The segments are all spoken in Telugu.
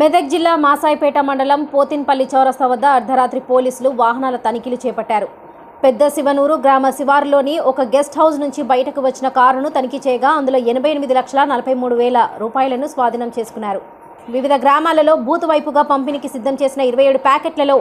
మెదక్ జిల్లా మాసాయిపేట మండలం పోతిన్పల్లి చౌరస్తా వద్ద అర్ధరాత్రి పోలీసులు వాహనాల తనిఖీలు చేపట్టారు. పెద్ద శివనూరు గ్రామ శివారులోని ఒక గెస్ట్ హౌస్ నుంచి బయటకు వచ్చిన కారును తనిఖీ చేయగా అందులో 88,43,000 రూపాయలను స్వాధీనం చేసుకున్నారు. వివిధ గ్రామాలలో బూత్ వైపుగా పంపిణీకి సిద్ధం చేసిన 27 ప్యాకెట్లలో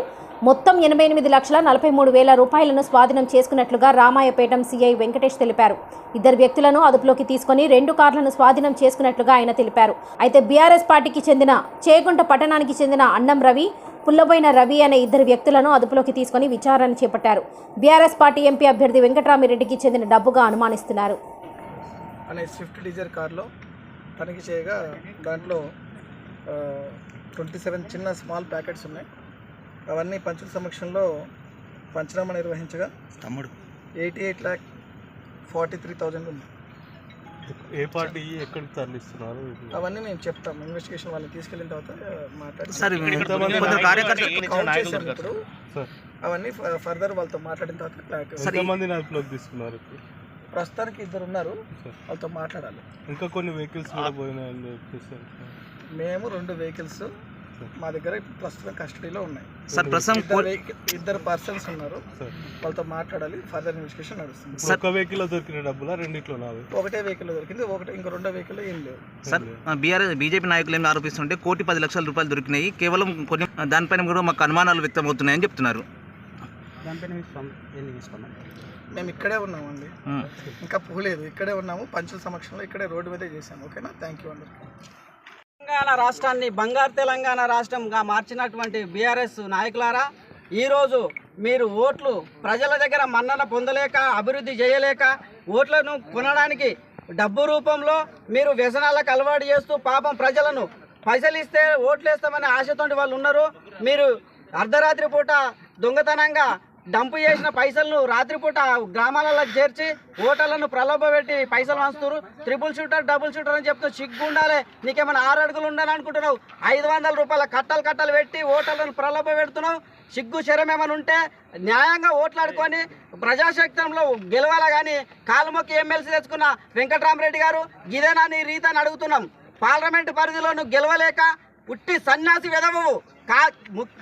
మొత్తం 88,43,000 రూపాయలను స్వాధీనం చేసుకున్నట్లుగా రామాయపేటం సిఐ వెంకటేష్ తెలిపారు. ఇద్దరు వ్యక్తులను అదుపులోకి తీసుకుని 2 కార్లను స్వాధీనం చేసుకున్నట్లుగా ఆయన తెలిపారు. అయితే బీఆర్ఎస్ పార్టీకి చెందిన చేగుంట పట్టణానికి చెందిన అన్నం రవి, పుల్లబోయిన రవి అనే ఇద్దరు వ్యక్తులను అదుపులోకి తీసుకుని విచారణ చేపట్టారు. బీఆర్ఎస్ పార్టీ ఎంపీ అభ్యర్థి వెంకటరామిరెడ్డికి చెందిన డబ్బుగా అనుమానిస్తున్నారు. అనే స్విఫ్ట్ డిజైర్ కార్లో తనిఖీ చేయగా దాంట్లో 27 చిన్న స్మాల్ ప్యాకెట్స్ ఉన్నాయి. అవన్నీ పంచుల సమక్షంలో పంచనామా నిర్వహించగా 88,43,000 ఉంది. ఏ పార్టీ ఎక్కడికి తరలిస్తున్నారు అవన్నీ మేము చెప్తాం. ఇన్వెస్టిగేషన్ వాళ్ళని తీసుకెళ్ళిన తర్వాత మాట్లాడి ఇప్పుడు అవన్నీ ఫర్దర్ వాళ్ళతో మాట్లాడిన తర్వాత క్లారిటీ తీసుకున్నారు. ప్రస్తుతానికి 2 ఉన్నారు, వాళ్ళతో మాట్లాడాలి. ఇంకా కొన్ని వెహికల్స్ కూడా పోయినాయని చెప్పేసి మేము 2 వెహికల్స్ మా దగ్గర ప్రస్తుతం కస్టడీలో ఉన్నాయి. సార్ ఇద్దరు పర్సన్స్ ఉన్నారు, వాళ్ళతో మాట్లాడాలి. ఫర్దర్ ఇన్వెస్టిగేషన్ నడుస్తుంది. ఒక వెహికల్ దొరికిన డబ్బులా రెండిట్లో? ఒకటే వెహికల్ దొరికింది, ఇంకో 2 వెహికల్ ఏం లేవు. సార్ బీజేపీ నాయకులు ఏమి ఆరోపిస్తుంటే 1,10,00,000 రూపాయలు దొరికినాయి, కేవలం కొన్ని దానిపైన కూడా మాకు అనుమానాలు వ్యక్తమవుతున్నాయని చెప్తున్నారు. మేము ఇక్కడే ఉన్నామండి, ఇంకా పోలేదు. ఇక్కడే ఉన్నాము, పంచుల సమక్షంలో ఇక్కడే రోడ్డు మీదే చేసాము. ఓకేనా, థ్యాంక్ యూ అందరికీ. తెలంగాణ రాష్ట్రాన్ని బంగారు తెలంగాణ రాష్ట్రంగా మార్చినటువంటి బీఆర్ఎస్ నాయకులారా, ఈరోజు మీరు ఓట్లు ప్రజల దగ్గర మన్నన పొందలేక, అభివృద్ధి చేయలేక, ఓట్లను కొనడానికి డబ్బు రూపంలో మీరు వ్యసనాలకు అలవాటు చేస్తూ పాపం ప్రజలను పైసలు ఇస్తే ఓట్లు వేస్తామనే ఆశతోటి వాళ్ళు ఉన్నారు. మీరు అర్ధరాత్రి పూట దొంగతనంగా డంపు చేసిన పైసలను రాత్రిపూట గ్రామాలలో చేర్చి ఓటర్లను ప్రలోభపెట్టి పైసలు వంచుతారు. 3 షూటర్, డబుల్ షూటర్ అని చెప్తూ సిగ్గుండాలి. నీకేమైనా 6 అడుగులు ఉండాలనుకుంటున్నావు, 500 రూపాయల కట్టలు పెట్టి ఓటర్లను ప్రలోభ పెడుతున్నావు. సిగ్గు శరం ఏమైనా ఉంటే న్యాయంగా ఓట్లాడుకొని ప్రజాశక్తంలో గెలవాలా. కానీ కాలుమొక్కి ఎమ్మెల్సీ తెచ్చుకున్న వెంకటరామిరెడ్డి గారు ఇదేనా నీ రీతి అని అడుగుతున్నాం. పార్లమెంటు పరిధిలో నువ్వు గెలవలేక ఉట్టి సన్యాసి వెదవవు,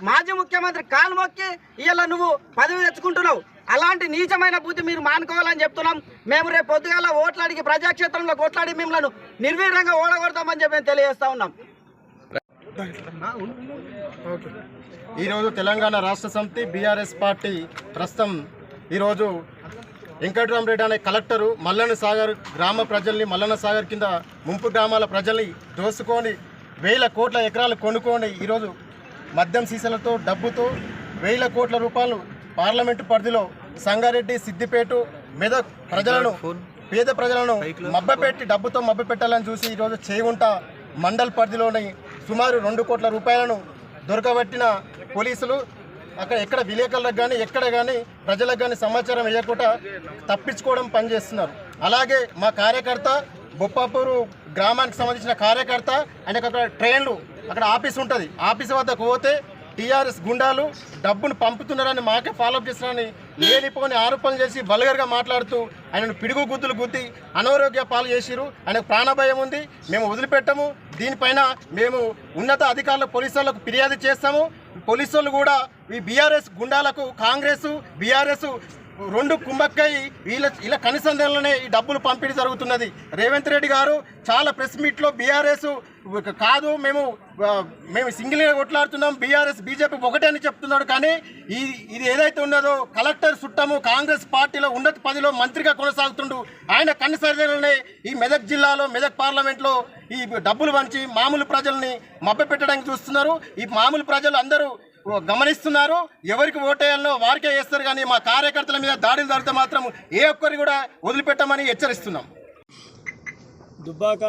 మాజీ ముఖ్యమంత్రి కాలు మొక్కి ఇవాళ నువ్వు పదవి తెచ్చుకుంటున్నావు. అలాంటి నీచమైన బుద్ధి మీరు మానుకోవాలని చెప్తున్నాం. మేము రేపు పొద్దుగాల ఓట్లాడికి ప్రజాక్షేత్రంలో కొట్లాడి మిమ్మల్ని నిర్వీర్యంగా ఓడగొడతామని చెప్పి తెలియజేస్తా ఉన్నాం. ఈరోజు తెలంగాణ రాష్ట్ర సమితి బీఆర్ఎస్ పార్టీ ప్రస్తుతం ఈరోజు వెంకటరామిరెడ్డి అనే కలెక్టరు మల్లన్న సాగర్ గ్రామ ప్రజల్ని, మల్లన్న సాగర్ కింద ముంపు గ్రామాల ప్రజల్ని దోసుకొని 1,000 కోట్ల ఎకరాలు కొనుక్కొని ఈరోజు మద్యం సీసాలతో డబ్బుతో 1,000 కోట్ల రూపాయలు పార్లమెంటు పరిధిలో సంగారెడ్డి, సిద్దిపేట, మెదక్ ప్రజలను, పేద ప్రజలను మభ్యపెట్టి డబ్బుతో మభ్యపెట్టాలని చూసి ఈరోజు చేగుంట మండల్ పరిధిలోని సుమారు 2 కోట్ల రూపాయలను దొరకబట్టిన పోలీసులు అక్కడ ఎక్కడ విలేకరులకు కానీ ఎక్కడ కానీ ప్రజలకు కానీ సమాచారం ఇవ్వకుండా తప్పించుకోవడం పనిచేస్తున్నారు. అలాగే మా కార్యకర్త బొప్పాపూరు గ్రామానికి సంబంధించిన కార్యకర్త, ఆయనకు అక్కడ ట్రైన్లు అక్కడ ఆఫీస్ ఉంటుంది, ఆఫీస్ వద్దకు పోతే టీఆర్ఎస్ గుండాలు డబ్బును పంపుతున్నారని మాకే ఫాలోఅప్ చేస్తున్నారని లేనిపోని ఆరోపణలు చేసి వల్గర్గా మాట్లాడుతూ ఆయనను పిడుగు గుద్దులు గుద్ది అనారోగ్య పాలు చేసిరు. ఆయనకు ప్రాణభయం ఉంది, మేము వదిలిపెట్టము. దీనిపైన మేము ఉన్నత అధికారులు పోలీసు వాళ్ళకు ఫిర్యాదు చేస్తాము. పోలీసు వాళ్ళు కూడా ఈ బీఆర్ఎస్ గుండాలకు కాంగ్రెస్ బీఆర్ఎస్ 2 కుంభక్కై వీళ్ళ కనిసంధానంలోనే ఈ డబ్బులు పంపిణీ జరుగుతున్నది. రేవంత్ రెడ్డి గారు చాలా ప్రెస్ మీట్లో బీఆర్ఎస్ కాదు, మేము సింగిల్గా కొట్లాడుతున్నాం, బీఆర్ఎస్ బీజేపీ ఒకటే అని చెప్తున్నాడు. కానీ ఇది ఏదైతే ఉన్నదో కలెక్టర్ చుట్టము కాంగ్రెస్ పార్టీలో ఉన్నత పదవిలో మంత్రిగా కొనసాగుతుండు. ఆయన కనిసంధానంలోనే ఈ మెదక్ జిల్లాలో, మెదక్ పార్లమెంట్లో ఈ డబ్బులు పంచి మామూలు ప్రజల్ని మభ్యపెట్టడానికి చూస్తున్నారు. ఈ మామూలు ప్రజలు అందరూ గమనిస్తున్నారు. ఎవరికి ఓటేయాలనో వారికే వేస్తారు. కానీ మా కార్యకర్తల మీద దాడులు జరిగితే మాత్రం ఏ ఒక్కరిని కూడా వదిలిపెట్టమని హెచ్చరిస్తున్నాం. దుబ్బాక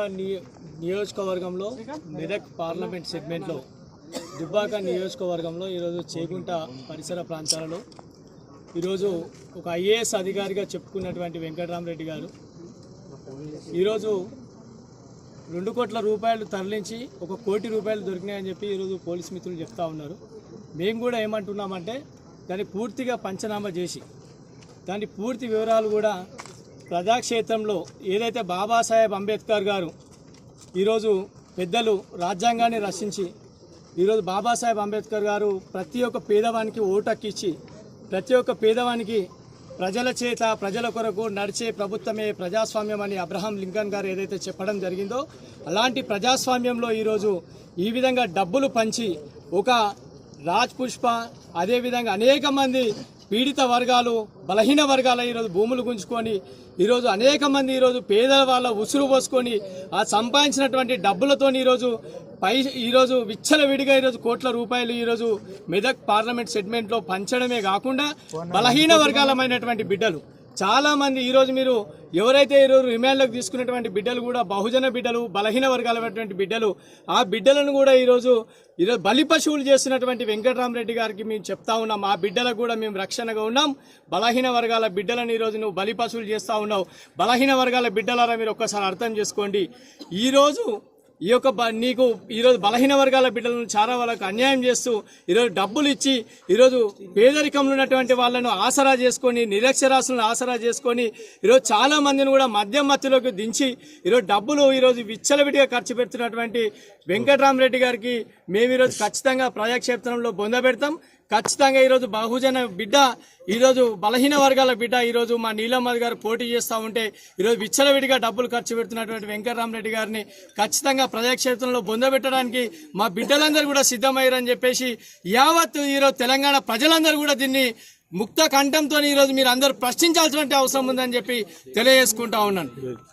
నియోజకవర్గంలో మెదక్ పార్లమెంట్ సెగ్మెంట్లో దుబ్బాక నియోజకవర్గంలో ఈరోజు చేగుంట పరిసర ప్రాంతాలలో ఈరోజు ఒక ఐఏఎస్ అధికారిగా చెప్పుకున్నటువంటి వెంకటరామిరెడ్డి గారు ఈరోజు 2 కోట్ల రూపాయలు తరలించి 1 కోటి రూపాయలు దొరికినాయని చెప్పి ఈరోజు పోలీస్ మిత్రులు చెప్తా ఉన్నారు. మేము కూడా ఏమంటున్నామంటే దాన్ని పూర్తిగా పంచనామా చేసి దాని పూర్తి వివరాలు కూడా ప్రజాక్షేత్రంలో ఏదైతే బాబాసాహెబ్ అంబేద్కర్ గారు ఈరోజు పెద్దలు రాజ్యాంగాన్ని రచించి ఈరోజు బాబాసాహెబ్ అంబేద్కర్ గారు ప్రతి ఒక్క పేదవానికి ఓటు హక్కిచ్చి ప్రతి ఒక్క పేదవానికి ప్రజల చేత ప్రజల కొరకు నడిచే ప్రభుత్వమే ప్రజాస్వామ్యం అని అబ్రహాం లింకన్ గారు ఏదైతే చెప్పడం జరిగిందో అలాంటి ప్రజాస్వామ్యంలో ఈరోజు ఈ విధంగా డబ్బులు పంచి ఒక రాజ్ పుష్ప అదేవిధంగా అనేక మంది పీడిత వర్గాలు బలహీన వర్గాల ఈరోజు భూములు గుంజుకొని ఈరోజు అనేక మంది ఈరోజు పేద వాళ్ళ ఉసురు పోసుకొని ఆ సంపాదించినటువంటి డబ్బులతో ఈరోజు విచ్చలవిడిగా ఈరోజు కోట్ల రూపాయలు ఈరోజు మెదక్ పార్లమెంట్ సెగ్మెంట్లో పంచడమే కాకుండా బలహీన వర్గాలమైనటువంటి బిడ్డలు చాలా మంది ఈరోజు మీరు ఎవరైతే ఈరోజు రిమాండ్లకు తీసుకున్నటువంటి బిడ్డలు కూడా బహుజన బిడ్డలు బలహీన వర్గాలైనటువంటి బిడ్డలు ఆ బిడ్డలను కూడా ఈరోజు బలి పశువులు చేస్తున్నటువంటి వెంకటరామరెడ్డి గారికి మేము చెప్తా ఉన్నాం ఆ బిడ్డలకు కూడా మేము రక్షణగా ఉన్నాం బలహీన వర్గాల బిడ్డలను ఈరోజు నువ్వు బలి పశువులు చేస్తూ ఉన్నావు బలహీన వర్గాల బిడ్డలారా మీరు ఒక్కసారి అర్థం చేసుకోండి ఈరోజు ఈ యొక్క నీకు ఈరోజు బలహీన వర్గాల బిడ్డలను చాలా వాళ్ళకు అన్యాయం చేస్తూ ఈరోజు డబ్బులు ఇచ్చి ఈరోజు పేదరికంలో ఉన్నటువంటి వాళ్ళను ఆసరా చేసుకొని నిరక్షరాస్యులను ఆసరా చేసుకొని ఈరోజు చాలా మందిని కూడా మద్యం మత్తులోకి దించి ఈరోజు డబ్బులు ఈరోజు విచ్చలవిడిగా ఖర్చు పెడుతున్నటువంటి వెంకటరామరెడ్డి గారికి మేము ఈరోజు ఖచ్చితంగా ప్రజాక్షేత్రంలో బొందబెడతాం ఖచ్చితంగా ఈరోజు బహుజన బిడ్డ ఈరోజు బలహీన వర్గాల బిడ్డ ఈరోజు మా నీలమ్మది గారు పోటీ చేస్తూ ఉంటే ఈరోజు విచ్చలవిడిగా డబ్బులు ఖర్చు పెడుతున్నటువంటి వెంకటరామరెడ్డి గారిని ఖచ్చితంగా ప్రజాక్షేత్రంలో బొందబెట్టడానికి మా బిడ్డలందరూ కూడా సిద్ధమయ్యారని చెప్పేసి యావత్ ఈరోజు తెలంగాణ ప్రజలందరూ కూడా దీన్ని ముక్త కంఠంతో ఈరోజు మీరు అందరూ ప్రశ్నించాల్సిన అవసరం ఉందని చెప్పి తెలియజేసుకుంటా ఉన్నాను.